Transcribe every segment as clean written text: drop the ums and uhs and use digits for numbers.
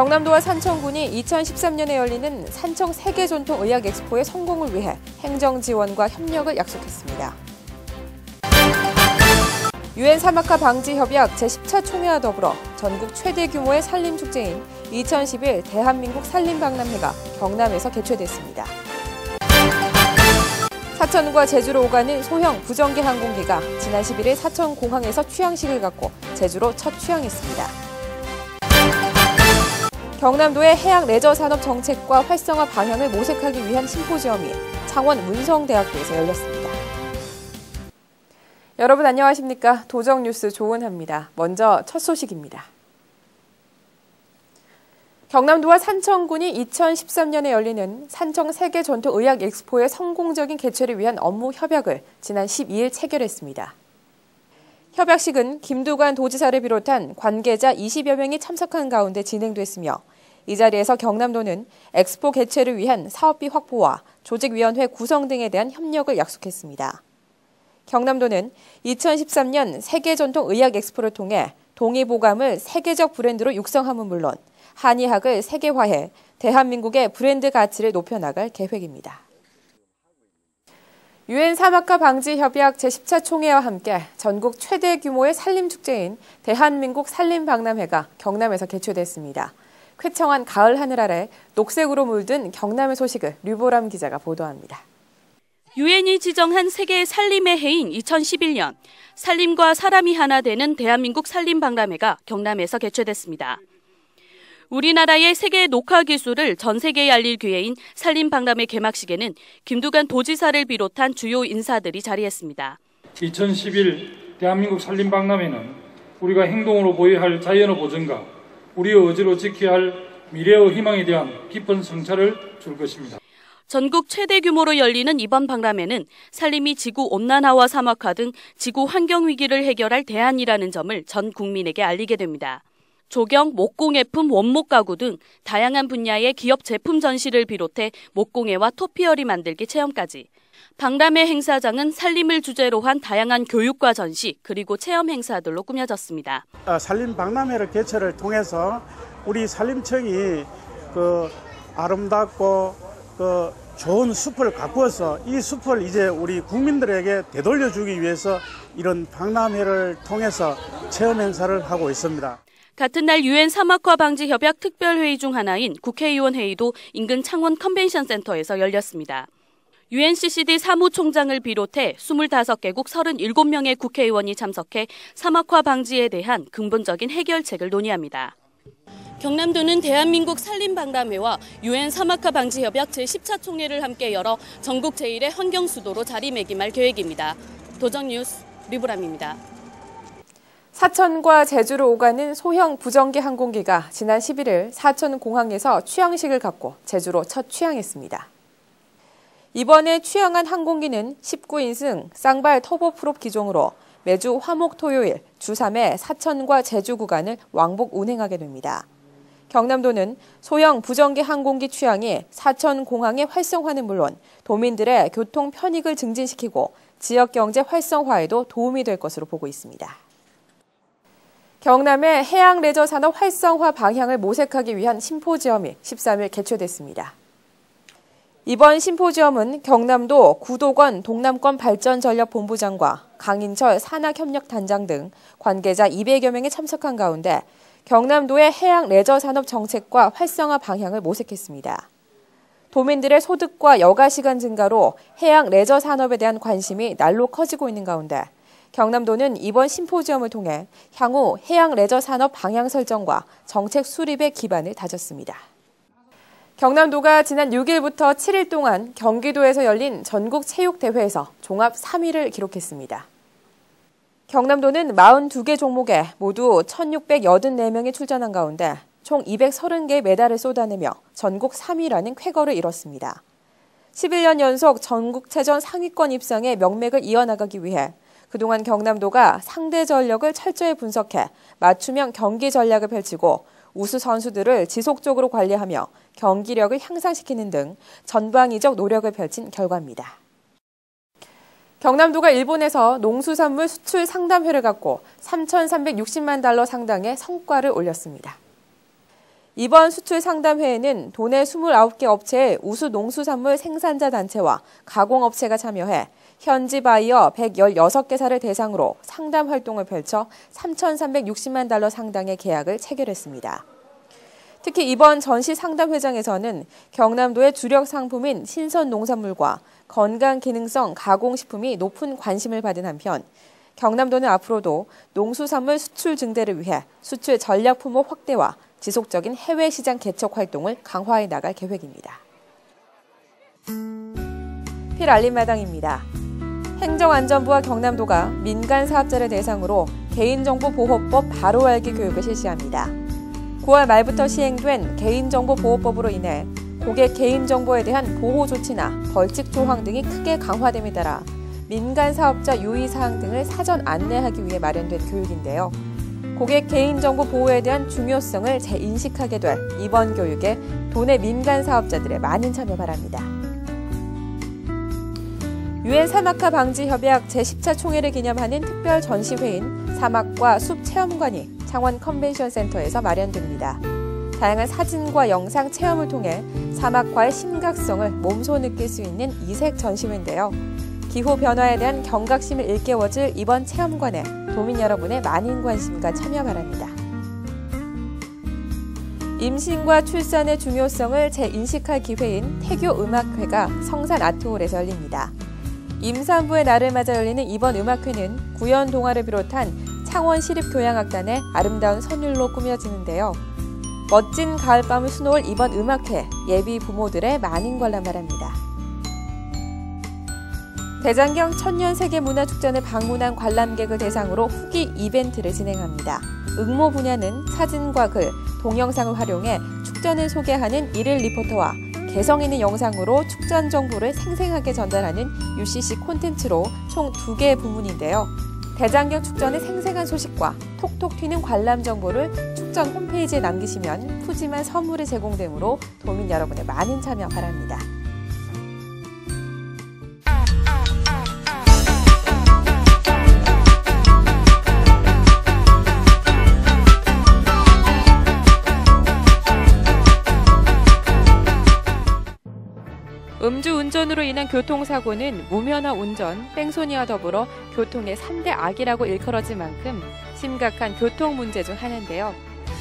경남도와 산청군이 2013년에 열리는 산청 세계전통의학 엑스포의 성공을 위해 행정 지원과 협력을 약속했습니다. 유엔 사막화 방지 협약 제10차 총회와 더불어 전국 최대 규모의 산림축제인 2011 대한민국 산림박람회가 경남에서 개최됐습니다. 사천과 제주로 오가는 소형 부정기 항공기가 지난 11일 사천공항에서 취항식을 갖고 제주로 첫 취항했습니다. 경남도의 해양 레저 산업 정책과 활성화 방향을 모색하기 위한 심포지엄이 창원 문성대학교에서 열렸습니다. 여러분 안녕하십니까? 도정뉴스 조은하입니다. 먼저 첫 소식입니다. 경남도와 산청군이 2013년에 열리는 산청 세계전통의학 엑스포의 성공적인 개최를 위한 업무 협약을 지난 12일 체결했습니다. 협약식은 김두관 도지사를 비롯한 관계자 20여 명이 참석한 가운데 진행됐으며 이 자리에서 경남도는 엑스포 개최를 위한 사업비 확보와 조직위원회 구성 등에 대한 협력을 약속했습니다. 경남도는 2013년 세계전통의학 엑스포를 통해 동의보감을 세계적 브랜드로 육성함은 물론 한의학을 세계화해 대한민국의 브랜드 가치를 높여나갈 계획입니다. 유엔 사막화 방지 협약 제10차 총회와 함께 전국 최대 규모의 산림축제인 대한민국 산림박람회가 경남에서 개최됐습니다. 쾌청한 가을 하늘 아래 녹색으로 물든 경남의 소식을 류보람 기자가 보도합니다. 유엔이 지정한 세계 산림의 해인 2011년, 산림과 사람이 하나 되는 대한민국 산림박람회가 경남에서 개최됐습니다. 우리나라의 세계 녹화 기술을 전 세계에 알릴 기회인 산림박람회 개막식에는 김두관 도지사를 비롯한 주요 인사들이 자리했습니다. 2011 대한민국 산림박람회는 우리가 행동으로 보여야 할 자연의 보존과 우리의 의지로 지켜야 할 미래의 희망에 대한 깊은 성찰을 줄 것입니다. 전국 최대 규모로 열리는 이번 박람회는 산림이 지구 온난화와 사막화 등 지구 환경 위기를 해결할 대안이라는 점을 전 국민에게 알리게 됩니다. 조경, 목공예품, 원목 가구 등 다양한 분야의 기업 제품 전시를 비롯해 목공예와 토피어리 만들기 체험까지. 박람회 행사장은 산림을 주제로 한 다양한 교육과 전시 그리고 체험 행사들로 꾸며졌습니다. 산림 박람회를 개최를 통해서 우리 산림청이 아름답고 좋은 숲을 가꾸어서 이 숲을 이제 우리 국민들에게 되돌려주기 위해서 이런 박람회를 통해서 체험 행사를 하고 있습니다. 같은 날 유엔 사막화 방지 협약 특별회의 중 하나인 국회의원 회의도 인근 창원 컨벤션 센터에서 열렸습니다. UNCCD 사무총장을 비롯해 25개국 37명의 국회의원이 참석해 사막화 방지에 대한 근본적인 해결책을 논의합니다. 경남도는 대한민국 산림박람회와 유엔 사막화 방지 협약 제10차 총회를 함께 열어 전국 제1의 환경수도로 자리매김할 계획입니다. 도정뉴스 류보람입니다. 사천과 제주로 오가는 소형 부정기 항공기가 지난 11일 사천공항에서 취항식을 갖고 제주로 첫 취항했습니다. 이번에 취항한 항공기는 19인승 쌍발 터보프롭 기종으로 매주 화목 토요일 주 3회 사천과 제주 구간을 왕복 운행하게 됩니다. 경남도는 소형 부정기 항공기 취항이 사천공항의 활성화는 물론 도민들의 교통 편익을 증진시키고 지역 경제 활성화에도 도움이 될 것으로 보고 있습니다. 경남의 해양 레저 산업 활성화 방향을 모색하기 위한 심포지엄이 13일 개최됐습니다. 이번 심포지엄은 경남도 구도건 동남권 발전전략본부장과 강인철 산학협력단장 등 관계자 200여 명이 참석한 가운데 경남도의 해양 레저 산업 정책과 활성화 방향을 모색했습니다. 도민들의 소득과 여가 시간 증가로 해양 레저 산업에 대한 관심이 날로 커지고 있는 가운데 경남도는 이번 심포지엄을 통해 향후 해양 레저 산업 방향 설정과 정책 수립의 기반을 다졌습니다. 경남도가 지난 6일부터 7일 동안 경기도에서 열린 전국체육대회에서 종합 3위를 기록했습니다. 경남도는 42개 종목에 모두 1,684명이 출전한 가운데 총 230개의 메달을 쏟아내며 전국 3위라는 쾌거를 이뤘습니다. 11년 연속 전국체전 상위권 입상에 명맥을 이어나가기 위해 그동안 경남도가 상대 전력을 철저히 분석해 맞춤형 경기 전략을 펼치고 우수 선수들을 지속적으로 관리하며 경기력을 향상시키는 등 전방위적 노력을 펼친 결과입니다. 경남도가 일본에서 농수산물 수출 상담회를 갖고 $3,360만 상당의 성과를 올렸습니다. 이번 수출 상담회에는 도내 29개 업체의 우수 농수산물 생산자 단체와 가공업체가 참여해 현지 바이어 116개사를 대상으로 상담 활동을 펼쳐 $3,360만 달러 상당의 계약을 체결했습니다. 특히 이번 전시 상담회장에서는 경남도의 주력 상품인 신선 농산물과 건강 기능성 가공식품이 높은 관심을 받은 한편 경남도는 앞으로도 농수산물 수출 증대를 위해 수출 전략 품목 확대와 지속적인 해외 시장 개척 활동을 강화해 나갈 계획입니다. 필알림마당입니다. 행정안전부와 경남도가 민간 사업자를 대상으로 개인정보보호법 바로 알기 교육을 실시합니다. 9월 말부터 시행된 개인정보보호법으로 인해 고객 개인정보에 대한 보호 조치나 벌칙 조항 등이 크게 강화됨에 따라 민간 사업자 유의사항 등을 사전 안내하기 위해 마련된 교육인데요. 고객 개인정보 보호에 대한 중요성을 재인식하게 될 이번 교육에 도내 민간 사업자들의 많은 참여 바랍니다. 유엔 사막화 방지 협약 제10차 총회를 기념하는 특별 전시회인 사막과 숲 체험관이 창원 컨벤션 센터에서 마련됩니다. 다양한 사진과 영상 체험을 통해 사막화의 심각성을 몸소 느낄 수 있는 이색 전시회인데요. 기후 변화에 대한 경각심을 일깨워줄 이번 체험관에 도민 여러분의 많은 관심과 참여 바랍니다. 임신과 출산의 중요성을 재인식할 기회인 태교음악회가 성산 아트홀에서 열립니다. 임산부의 날을 맞아 열리는 이번 음악회는 구연 동화를 비롯한 창원 시립교향악단의 아름다운 선율로 꾸며지는데요. 멋진 가을밤을 수놓을 이번 음악회, 예비 부모들의 많은 관람 바랍니다. 대장경 천년세계문화축전을 방문한 관람객을 대상으로 후기 이벤트를 진행합니다. 응모 분야는 사진과 글, 동영상을 활용해 축전을 소개하는 일일 리포터와 개성 있는 영상으로 축전 정보를 생생하게 전달하는 UCC 콘텐츠로 총 2개의 부문인데요. 대장경 축전의 생생한 소식과 톡톡 튀는 관람 정보를 축전 홈페이지에 남기시면 푸짐한 선물이 제공되므로 도민 여러분의 많은 참여 바랍니다. 음주운전으로 인한 교통사고는 무면허 운전, 뺑소니와 더불어 교통의 3대 악이라고 일컬어질 만큼 심각한 교통 문제 중 하나인데요.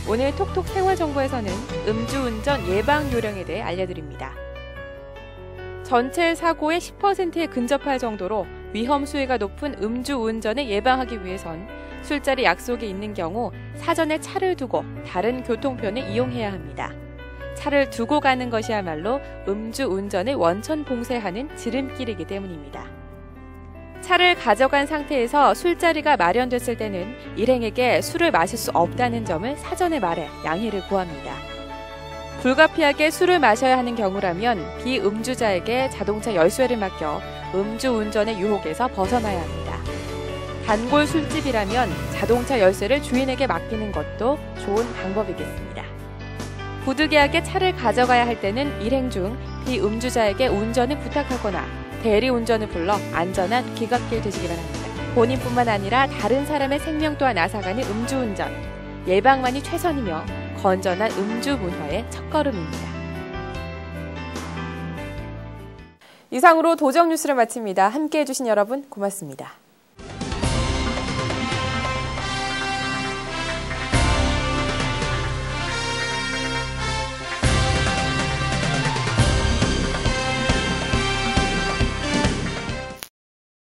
오늘 톡톡 생활정보에서는 음주운전 예방 요령에 대해 알려드립니다. 전체 사고의 10%에 근접할 정도로 위험 수위가 높은 음주운전을 예방하기 위해선 술자리 약속이 있는 경우 사전에 차를 두고 다른 교통편을 이용해야 합니다. 차를 두고 가는 것이야말로 음주운전을 원천 봉쇄하는 지름길이기 때문입니다. 차를 가져간 상태에서 술자리가 마련됐을 때는 일행에게 술을 마실 수 없다는 점을 사전에 말해 양해를 구합니다. 불가피하게 술을 마셔야 하는 경우라면 비음주자에게 자동차 열쇠를 맡겨 음주운전의 유혹에서 벗어나야 합니다. 단골 술집이라면 자동차 열쇠를 주인에게 맡기는 것도 좋은 방법이겠습니다. 부득이하게 차를 가져가야 할 때는 일행 중 비음주자에게 운전을 부탁하거나 대리운전을 불러 안전한 귀갓길 되시기 바랍니다. 본인뿐만 아니라 다른 사람의 생명 또한 앗아가는 음주운전, 예방만이 최선이며 건전한 음주 문화의 첫걸음입니다. 이상으로 도정 뉴스를 마칩니다. 함께해 주신 여러분 고맙습니다.